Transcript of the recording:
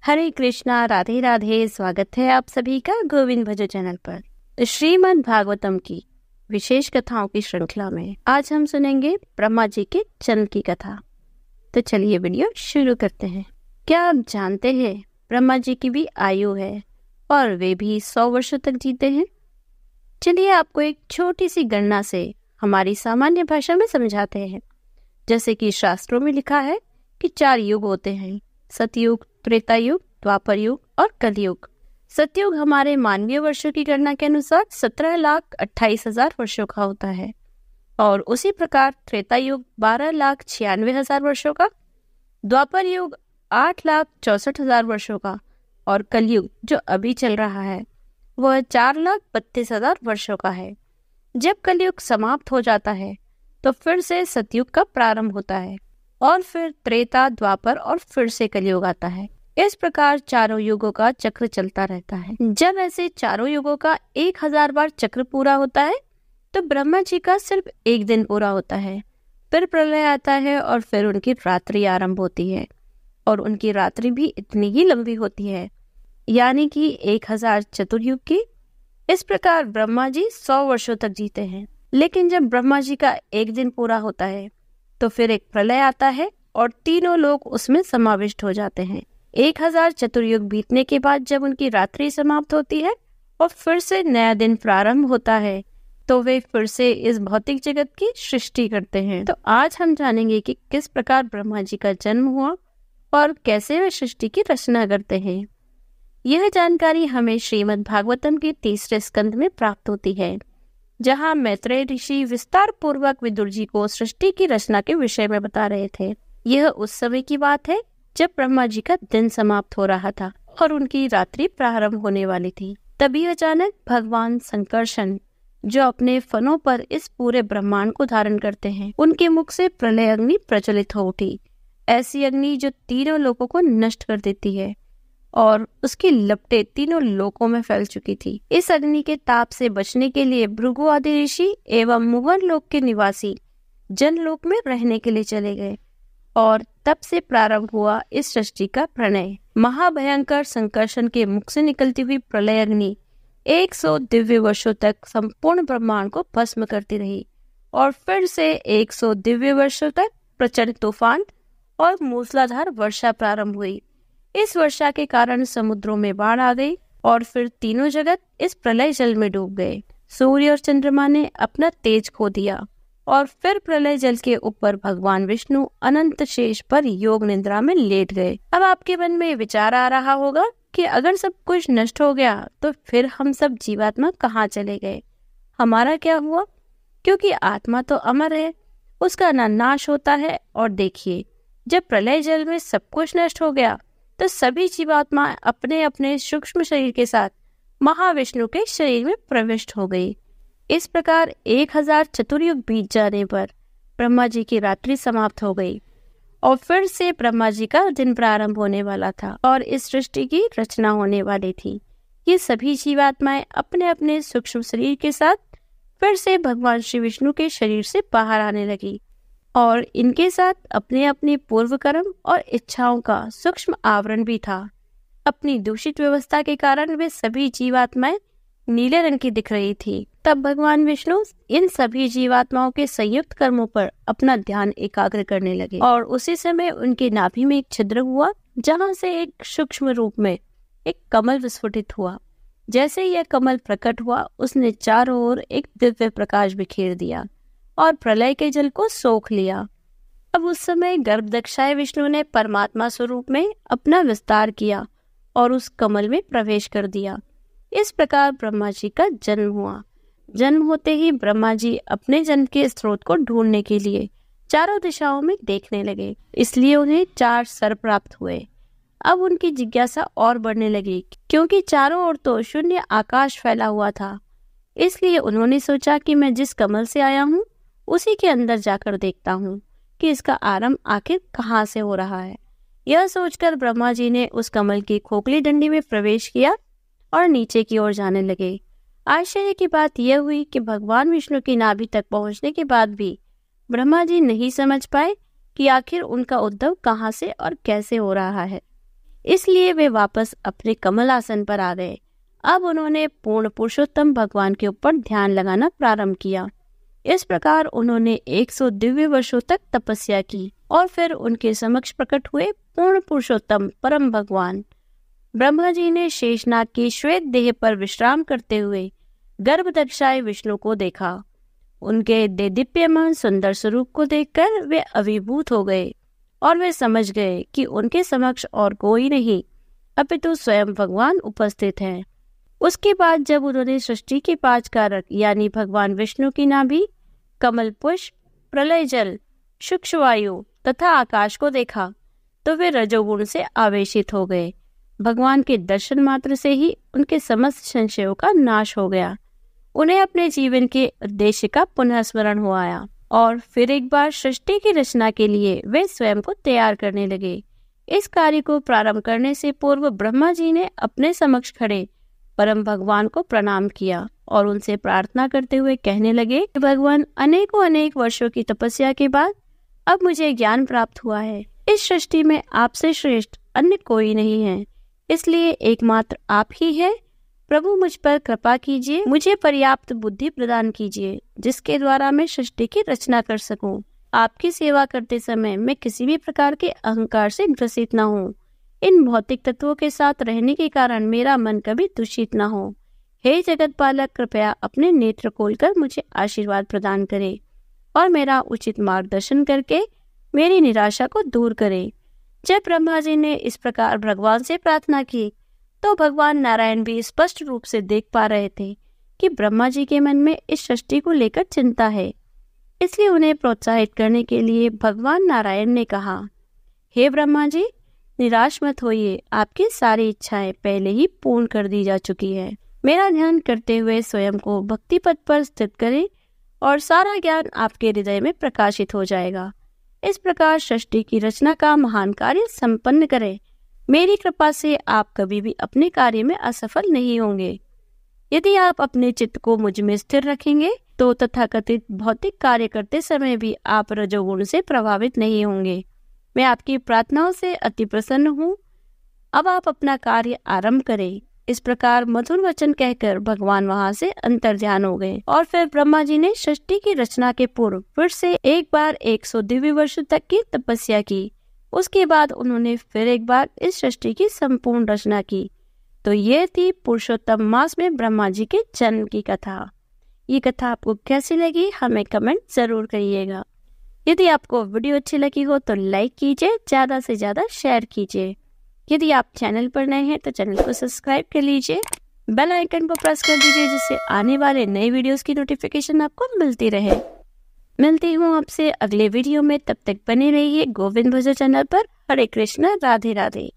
हरे कृष्णा, राधे राधे। स्वागत है आप सभी का गोविंद भजो चैनल पर। श्रीमद् भागवतम की विशेष कथाओं की श्रृंखला में आज हम सुनेंगे ब्रह्मा जी के जन्म की कथा। तो चलिए वीडियो शुरू करते हैं। क्या आप जानते हैं ब्रह्मा जी की भी आयु है और वे भी 100 वर्षों तक जीते हैं। चलिए आपको एक छोटी सी गणना से हमारी सामान्य भाषा में समझाते हैं। जैसे कि शास्त्रों में लिखा है कि 4 युग होते हैं, सतयुग, त्रेता युग, द्वापर युग और कलयुग। सतयुग हमारे मानवीय वर्षों की गणना के अनुसार 17,28,000 वर्षों का होता है और उसी प्रकार त्रेता युग 12,96,000 वर्षों का, द्वापर युग 8,64,000 वर्षों का और कलयुग जो अभी चल रहा है वह 4,32,000 वर्षों का है। जब कलयुग समाप्त हो जाता है तो फिर से सतयुग का प्रारंभ होता है और फिर त्रेता, द्वापर और फिर से कलयुग आता है। इस प्रकार चारों युगों का चक्र चलता रहता है। जब ऐसे चारों युगों का 1000 बार चक्र पूरा होता है तो ब्रह्मा जी का सिर्फ एक दिन पूरा होता है। फिर प्रलय आता है और फिर उनकी रात्रि आरंभ होती है और उनकी रात्रि भी इतनी ही लंबी होती है, यानी कि 1000 चतुर्युग की। इस प्रकार ब्रह्मा जी 100 वर्षों तक जीते हैं। लेकिन जब ब्रह्मा जी का एक दिन पूरा होता है तो फिर एक प्रलय आता है और तीनों लोग उसमें समाविष्ट हो जाते हैं। 1000 चतुर्युग बीतने के बाद जब उनकी रात्रि समाप्त होती है और फिर से नया दिन प्रारंभ होता है तो वे फिर से इस भौतिक जगत की सृष्टि करते हैं। तो आज हम जानेंगे कि किस प्रकार ब्रह्मा जी का जन्म हुआ और कैसे वे सृष्टि की रचना करते हैं। यह जानकारी हमें श्रीमद् भागवतम के 3रे स्कंद में प्राप्त होती है, जहाँ मैत्रेय ऋषि विस्तार पूर्वक विदुर जी को सृष्टि की रचना के विषय में बता रहे थे। यह उस समय की बात है जब ब्रह्मा जी का दिन समाप्त हो रहा था और उनकी रात्रि प्रारंभ होने वाली थी। तभी अचानक भगवान संकर्षण, जो अपने फनों पर इस पूरे ब्रह्मांड को धारण करते हैं, उनके मुख से प्रलय अग्नि प्रज्वलित हो उठी। ऐसी अग्नि जो तीनों लोकों को नष्ट कर देती है और उसकी लपटें तीनों लोकों में फैल चुकी थी। इस अग्नि के ताप से बचने के लिए भृगु आदि ऋषि एवं मुहर लोक के निवासी जनलोक में रहने के लिए चले गए और तब से प्रारंभ हुआ इस सृष्टि का प्रणय। महाभयंकर संकर्षण के मुख से निकलती हुई प्रलय अग्नि 100 दिव्य वर्षों तक संपूर्ण ब्रह्मांड को भस्म करती रही और फिर से 100 दिव्य वर्षों तक प्रचंड तूफान और मूसलाधार वर्षा प्रारंभ हुई। इस वर्षा के कारण समुद्रों में बाढ़ आ गई और फिर तीनों जगत इस प्रलय जल में डूब गए। सूर्य और चंद्रमा ने अपना तेज खो दिया और फिर प्रलय जल के ऊपर भगवान विष्णु अनंत शेष पर योग निद्रा में लेट गए। अब आपके मन में विचार आ रहा होगा कि अगर सब कुछ नष्ट हो गया तो फिर हम सब जीवात्मा कहाँ चले गए, हमारा क्या हुआ? क्योंकि आत्मा तो अमर है, उसका न नाश होता है। और देखिए, जब प्रलय जल में सब कुछ नष्ट हो गया तो सभी जीवात्मा अपने अपने सूक्ष्म शरीर के साथ महाविष्णु के शरीर में प्रविष्ट हो गई। इस प्रकार 1000 चतुर्युग बीत जाने पर ब्रह्मा जी की रात्रि समाप्त हो गई और फिर से ब्रह्मा जी का दिन प्रारंभ होने वाला था और इस सृष्टि की रचना होने वाली थी। ये सभी जीवात्माएं अपने अपने सूक्ष्म शरीर के साथ फिर से भगवान श्री विष्णु के शरीर से बाहर आने लगी और इनके साथ अपने अपने पूर्व कर्म और इच्छाओं का सूक्ष्म आवरण भी था। अपनी दूषित व्यवस्था के कारण वे सभी जीवात्माएं नीले रंग की दिख रही थी। तब भगवान विष्णु इन सभी जीवात्माओं के संयुक्त कर्मों पर अपना ध्यान एकाग्र करने लगे और उसी समय उनके नाभि में एक छिद्र हुआ, जहां से एक सूक्ष्म रूप में एक कमल विस्फुटित हुआ। जैसे यह कमल प्रकट हुआ, उसने चारों ओर एक दिव्य प्रकाश बिखेर दिया और प्रलय के जल को सोख लिया। अब उस समय गर्भदक्षाय विष्णु ने परमात्मा स्वरूप में अपना विस्तार किया और उस कमल में प्रवेश कर दिया। इस प्रकार ब्रह्मा जी का जन्म हुआ। जन्म होते ही ब्रह्मा जी अपने जन्म के स्रोत को ढूंढने के लिए चारों दिशाओं में देखने लगे, इसलिए उन्हें 4 सर प्राप्त हुए। अब उनकी जिज्ञासा और बढ़ने लगी, क्योंकि चारों ओर तो शून्य आकाश फैला हुआ था। इसलिए उन्होंने सोचा कि मैं जिस कमल से आया हूँ उसी के अंदर जाकर देखता हूँ कि इसका आरंभ आखिर कहाँ से हो रहा है। यह सोचकर ब्रह्मा जी ने उस कमल की खोखली डंडी में प्रवेश किया और नीचे की ओर जाने लगे। आश्चर्य की बात यह हुई कि भगवान विष्णु की नाभि तक पहुंचने के बाद भी ब्रह्मा जी नहीं समझ पाए कि आखिर उनका उद्भव कहाँ से और कैसे हो रहा है। इसलिए वे वापस अपने कमल आसन पर आ गए। अब उन्होंने पूर्ण पुरुषोत्तम भगवान के ऊपर ध्यान लगाना प्रारंभ किया। इस प्रकार उन्होंने 100 दिव्य वर्षों तक तपस्या की और फिर उनके समक्ष प्रकट हुए पूर्ण पुरुषोत्तम परम भगवान। ब्रह्मा जी ने शेषनाग की श्वेत देह पर विश्राम करते हुए गर्भदक्षाय विष्णु को देखा। उनके देदीप्यमान सुंदर स्वरूप को देखकर वे अभिभूत हो गए और वे समझ गए कि उनके समक्ष और कोई नहीं अपितु स्वयं भगवान उपस्थित हैं। उसके बाद जब उन्होंने सृष्टि के 5 कारक यानी भगवान विष्णु की नाभि, कमल पुष्प, प्रलय जल, सूक्ष्म वायु तथा आकाश को देखा तो वे रजोगुण से आवेशित हो गए। भगवान के दर्शन मात्र से ही उनके समस्त संशयों का नाश हो गया। उन्हें अपने जीवन के उद्देश्य का पुनः स्मरण हो आया और फिर एक बार सृष्टि की रचना के लिए वे स्वयं को तैयार करने लगे। इस कार्य को प्रारंभ करने से पूर्व ब्रह्मा जी ने अपने समक्ष खड़े परम भगवान को प्रणाम किया और उनसे प्रार्थना करते हुए कहने लगे कि भगवान, अनेकों अनेक वर्षों की तपस्या के बाद अब मुझे ज्ञान प्राप्त हुआ है। इस सृष्टि में आपसे श्रेष्ठ अन्य कोई नहीं है, इसलिए एकमात्र आप ही है। प्रभु, मुझ पर कृपा कीजिए, मुझे पर्याप्त बुद्धि प्रदान कीजिए जिसके द्वारा मैं सृष्टि की रचना कर सकूं। आपकी सेवा करते समय मैं किसी भी प्रकार के अहंकार से ग्रसित न हूँ। इन भौतिक तत्वों के साथ रहने के कारण मेरा मन कभी दूषित न हो। हे जगत पालक, कृपया अपने नेत्र खोलकर मुझे आशीर्वाद प्रदान करे और मेरा उचित मार्गदर्शन करके मेरी निराशा को दूर करे। जब ब्रह्मा जी ने इस प्रकार भगवान से प्रार्थना की तो भगवान नारायण भी स्पष्ट रूप से देख पा रहे थे कि ब्रह्मा जी के मन में इस सृष्टि को लेकर चिंता है। इसलिए उन्हें प्रोत्साहित करने के लिए भगवान नारायण ने कहा, हे ब्रह्मा जी, निराश मत होइए, आपकी सारी इच्छाएं पहले ही पूर्ण कर दी जा चुकी है। मेरा ध्यान करते हुए स्वयं को भक्ति पथ पर स्थित करें और सारा ज्ञान आपके हृदय में प्रकाशित हो जाएगा। इस प्रकार सृष्टि की रचना का महान कार्य संपन्न करें। मेरी कृपा से आप कभी भी अपने कार्य में असफल नहीं होंगे। यदि आप अपने चित्त को मुझ में स्थिर रखेंगे तो तथाकथित भौतिक कार्य करते समय भी आप रजोगुण से प्रभावित नहीं होंगे। मैं आपकी प्रार्थनाओं से अति प्रसन्न हूँ। अब आप अपना कार्य आरंभ करें। इस प्रकार मधुर वचन कहकर भगवान वहां से अंतर्ध्यान हो गए और फिर ब्रह्मा जी ने सृष्टि की रचना के पूर्व फिर से एक बार 100 दिव्य वर्ष तक की तपस्या की। उसके बाद उन्होंने फिर एक बार इस सृष्टि की संपूर्ण रचना की। तो ये थी पुरुषोत्तम मास में ब्रह्मा जी के जन्म की कथा। ये कथा आपको कैसी लगी हमें कमेंट जरूर करिएगा। यदि आपको वीडियो अच्छी लगी हो तो लाइक कीजिए, ज्यादा से ज्यादा शेयर कीजिए। यदि आप चैनल पर नए हैं तो चैनल को सब्सक्राइब कर लीजिए, बेल आइकन को प्रेस कर दीजिए जिससे आने वाले नए वीडियोस की नोटिफिकेशन आपको मिलती रहे। मिलती हूँ आपसे अगले वीडियो में, तब तक बने रहिए गोविंद भजो चैनल पर। हरे कृष्ण, राधे राधे।